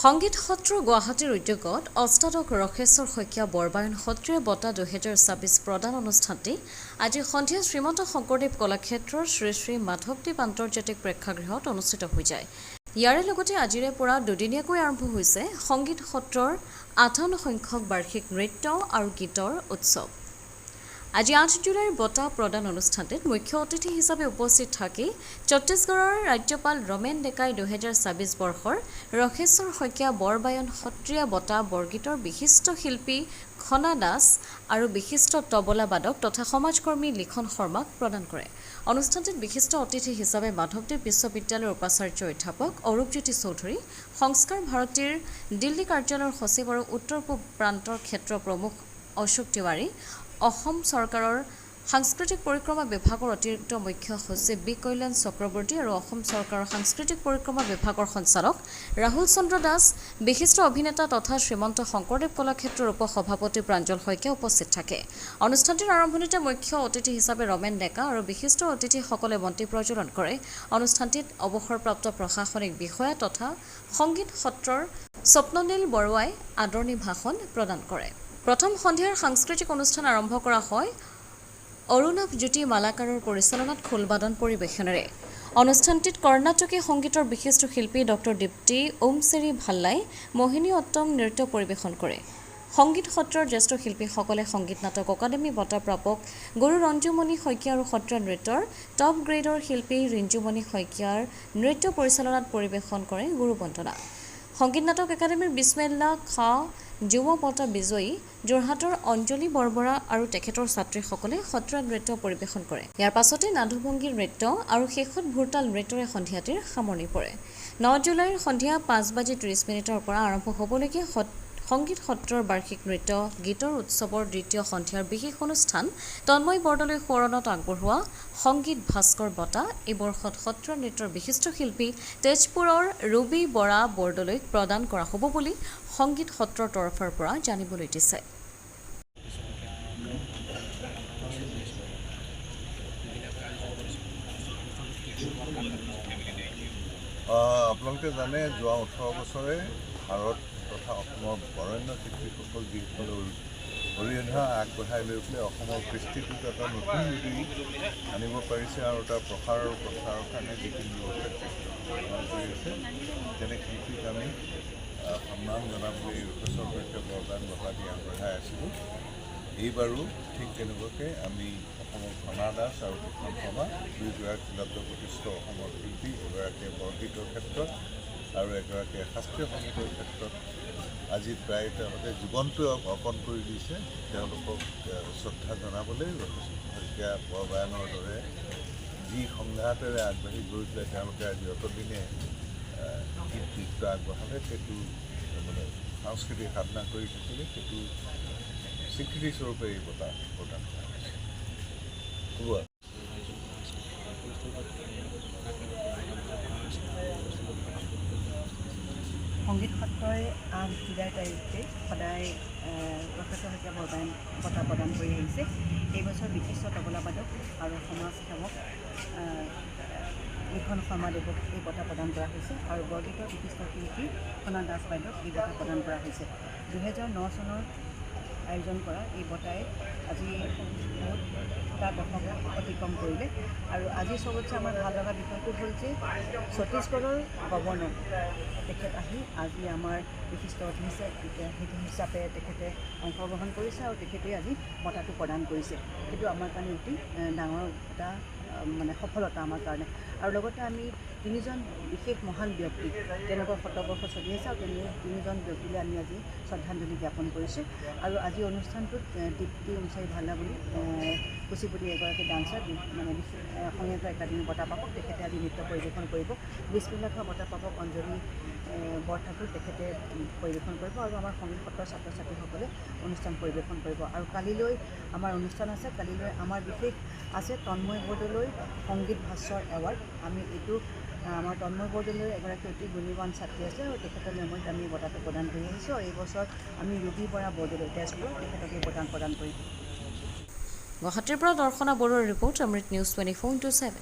সংগীত সত্ৰ গুৱাহাটীৰ উদ্যোগত অষ্টাদশ ৰখেশ্বৰ শইকীয়া বৰবায়ন সত্ৰীয় বঁটা 2026 প্ৰদান অনুষ্ঠানটি আজি সন্ধিয়া শ্ৰীমন্ত শংকৰদেৱ কলাক্ষেত্ৰৰ শ্ৰী শ্ৰী মাধৱদেৱ আন্তৰ্জাতিক প্ৰেক্ষাগৃহত অনুষ্ঠিত হৈ যায়। ইয়াৰে লগতে আজিৰে পৰা দুদিনীয়াকৈ আৰম্ভ হৈছে সংগীত সত্ৰৰ 58 সংখ্যক বাৰ্ষিক নৃত্য আৰু গীতৰ উৎসৱ। আজি 8 জুলাইৰ বঁটা প্ৰদান অনুষ্ঠানটিত মুখ্য অতিথি হিচাপে উপস্থিত থাকি ছত্তীশগড়ৰ ৰাজ্যপাল ৰমেন ডেকাই 2026 বৰ্ষৰ ৰখেশ্বৰ শইকীয়া বৰবায়ন সত্ৰীয়া বঁটা বৰগীতৰ বিশিষ্ট শিল্পী খনা দাস আৰু বিশিষ্ট তবলা বাদক তথা সমাজকৰ্মী লিখন শৰ্মাক প্ৰদান কৰে। অনুষ্ঠানটিত বিশিষ্ট অতিথি হিচাপে মাধৱদেৱ বিশ্ববিদ্যালয়ৰ উপাচাৰ্য অধ্যাপক অৰূপজ্যোতি চৌধুৰী, সংস্কাৰ ভাৰতীৰ দিল্লী কাৰ্যালয়ৰ সচিব আৰু উত্তৰ পূব প্ৰান্তৰ ক্ষেত্ৰ প্ৰমুখ অশোক তিৱাৰী, অসম চৰকাৰৰ সাংস্কৃতিক পৰিক্ৰমা বিভাগৰ অতিৰিক্ত মুখ্য সচিব বি কল্যাণ চক্ৰৱৰ্তী আৰু অসম চৰকাৰৰ সাংস্কৃতিক পৰিক্ৰমা বিভাগৰ সঞ্চালক ৰাহুল চন্দ্ৰ দাস, বিশিষ্ট অভিনেতা তথা শ্ৰীমন্ত শংকৰদেৱ কলাক্ষেত্ৰৰ উপ-সভাপতি প্ৰাঞ্জল শইকীয়া উপস্থিত থাকে। অনুষ্ঠানটিৰ আৰম্ভণিতে মুখ্য অতিথি হিচাপে ৰমেন ডেকা আৰু বিশিষ্ট অতিথিসকলে বন্তি প্ৰজ্বলন কৰে। অনুষ্ঠানটিত অৱসৰপ্ৰাপ্ত প্ৰশাসনিক বিষয়া তথা সংগীত সত্ৰৰ স্বপ্ননীল বৰুৱাই আদৰণি ভাষণ প্ৰদান কৰে। প্ৰথম সন্ধিয়াৰ সাংস্কৃতিক অনুষ্ঠান আৰম্ভ কৰা হয় অৰুণাভ জ্যোতি মালাকাৰৰ পৰিচালনাত খোলবাদন পৰিৱেশনেৰে। অনুষ্ঠানটিত কৰ্ণাটকী সংগীতৰ বিশিষ্ট শিল্পী ডক্টৰ দীপ্তি ওমচেৰি ভাল্লাই মোহিনী অট্টম নৃত্য পৰিৱেশন কৰে। সংগীত সত্ৰৰ জ্যেষ্ঠ শিল্পীসকলে সংগীত নাটক অকাডেমী বঁটা প্ৰাপক গুৰু ৰঞ্জুমণি শইকীয়া আৰু সত্ৰীয়া নৃত্যৰ টপ গ্ৰেডৰ শিল্পী ৰিঞ্জুমণি শইকীয়াৰ নৃত্য পৰিচালনাত পৰিৱেশন কৰে গুৰু বন্দনা। সংগীত নাটক একাডেমীৰ বিছমিল্লা খা যুৱ বঁটা বিজয়ী যোৰহাটৰ অঞ্জলি বৰবৰা আৰু তেখেতৰ ছাত্ৰীসকলে সত্ৰীয়া নৃত্য পৰিৱেশন কৰে। ইয়াৰ পাছতে নাদুভংগী নৃত্য আৰু শেষত ভোৰতাল নৃত্যৰে সন্ধিয়াটিৰ সামৰণি পৰে। 9 জুলাইৰ সন্ধিয়া 5:30 পৰা আৰম্ভ হ'বলগীয়া সংগীত সত্ৰৰ বাৰ্ষিক নৃত্য গীতৰ উৎসৱৰ দ্বিতীয় সন্ধিয়াৰ বিশেষ অনুষ্ঠান তন্ময় বৰদলৈ সোঁৱৰণত আগবঢ়োৱা সংগীত ভাস্কৰ বঁটা এই বৰ্ষত সত্ৰীয়া নৃত্যৰ বিশিষ্ট শিল্পী তেজপুৰৰ ৰুবি বৰা বৰদলৈক প্ৰদান কৰা হ'ব বুলি সংগীত সত্ৰৰ তৰফৰ পৰা জানিবলৈ দিছে। আপোনালোকে জানে যোৱা 18 বছৰে ভাৰত তথা অসমৰ বৰেণ্য শিল্পীসকল যিসকলে অৰিহণা আগবঢ়াই লৈ পেলাই অসমৰ কৃষ্টিটোত এটা নতুন ৰূপী আনিব পাৰিছে আৰু তাৰ প্ৰসাৰৰ প্ৰচাৰৰ কাৰণে যিখিনি ব্যৱস্থা কৰি আছে তেনে শিল্পীক আমি সন্মান জনাবলৈ ৰখেশ্বৰ শইকীয়া বৰবায়ন বঁটা দি আগবঢ়াই আছিলোঁ। এইবাৰো ঠিক তেনেকুৱাকৈ আমি অসমৰ খনা দাস আৰু লিখন শৰ্মা দুয়োগৰাকী লব্ধ প্ৰতিষ্ঠ অসমৰ শিল্পী, এগৰাকীয়ে বৰগীতৰ ক্ষেত্ৰত আৰু এগৰাকীয়ে শাস্ত্ৰীয় সংগীতৰ ক্ষেত্ৰত আজি প্ৰায় তেওঁলোকে জীৱনটো অৰ্পণ কৰি দিছে। তেওঁলোকক শ্ৰদ্ধা জনাবলৈ ৰখেশ্বৰ শইকীয়া বৰবায়নৰ দৰে যি সংঘাতেৰে আগবাঢ়ি গৈ পেলাই তেওঁলোকে আজি অতদিনে গীত নৃত্য আগবঢ়ালে, সেইটো মানে সাংস্কৃতিক সাধনা কৰি থাকিলে, সেইটো স্বীকৃতিস্বৰূপে এই বঁটা প্ৰদান কৰা হৈছে। সংগীত সত্ৰই 8 জুলাই তাৰিখে সদায় ৰখেশ্বৰ শইকীয়া বৰবায়ন বঁটা প্ৰদান কৰি আহিছে। এইবছৰ বিশিষ্ট তবলা বাদক আৰু সমাজ সেৱক লিখন শৰ্মাদেৱক এই বঁটা প্ৰদান কৰা হৈছে আৰু বৰগীতৰ বিশিষ্ট শিল্পী খনা দাস বাইদেউক এই বঁটা প্ৰদান কৰা হৈছে। 2009 চনৰ আয়োজন কৰা এই বঁটাই আজি বহুতটা দশক অতিক্ৰম কৰিলে আৰু আজি চবতছে আমাৰ ভাল লগা বিষয়টো হ'ল যে ছত্তীশগড়ৰ গৱৰ্ণৰ তেখেত আহি আজি আমাৰ বিশিষ্ট অতিথি হিচাপে তেখেতে অংশগ্ৰহণ কৰিছে আৰু তেখেতে আজি বঁটাটো প্ৰদান কৰিছে। সেইটো আমাৰ কাৰণে অতি ডাঙৰ এটা মানে সফলতা আমাৰ কাৰণে। আৰু লগতে আমি 3জন বিশেষ মহান ব্যক্তি, তেওঁলোকৰ শতবৰ্ষ চলি আছে আৰু তেনে 3জন ব্যক্তিলৈ আমি আজি শ্ৰদ্ধাঞ্জলি জ্ঞাপন কৰিছোঁ। আৰু আজি অনুষ্ঠানটোত দীপ্তি ওমচেৰি ভাল্লা বুলি কুচিপুটি এগৰাকী ডান্সাৰ, মানে সংগীত একাডেমী বঁটা পাবক, তেখেতে আজি নৃত্য পৰিৱেশন কৰিব। বিছমিল্লা খা বঁটা পাবক অঞ্জলি বৰঠাকুৰ তেখেতে পৰিৱেশন কৰিব আৰু আমাৰ সংগীত সত্ৰৰ ছাত্ৰ ছাত্ৰীসকলে অনুষ্ঠান পৰিৱেশন কৰিব। আৰু কালিলৈ আমাৰ অনুষ্ঠান আছে। কালিলৈ আমাৰ বিশেষ আছে তন্ময় বৰদলৈ সংগীত ভাস্কৰ এৱাৰ্ড। আমি এইটো আমাৰ তন্ময় বৰদলৈ এগৰাকী অতি গুণীৱান ছাত্ৰী আছে আৰু তেখেতৰ মেমৰিত আমি বঁটাটো প্ৰদান কৰি আহিছোঁ। আৰু এই বছৰ আমি ৰুবি বৰা বৰদলৈ তেজপুৰ তেখেতক এই বঁটা প্ৰদান কৰিম। গুৱাহাটীৰ পৰা দৰ্শনা বৰুৱাৰ ৰিপৰ্ট, অমৃত নিউজ 24/7।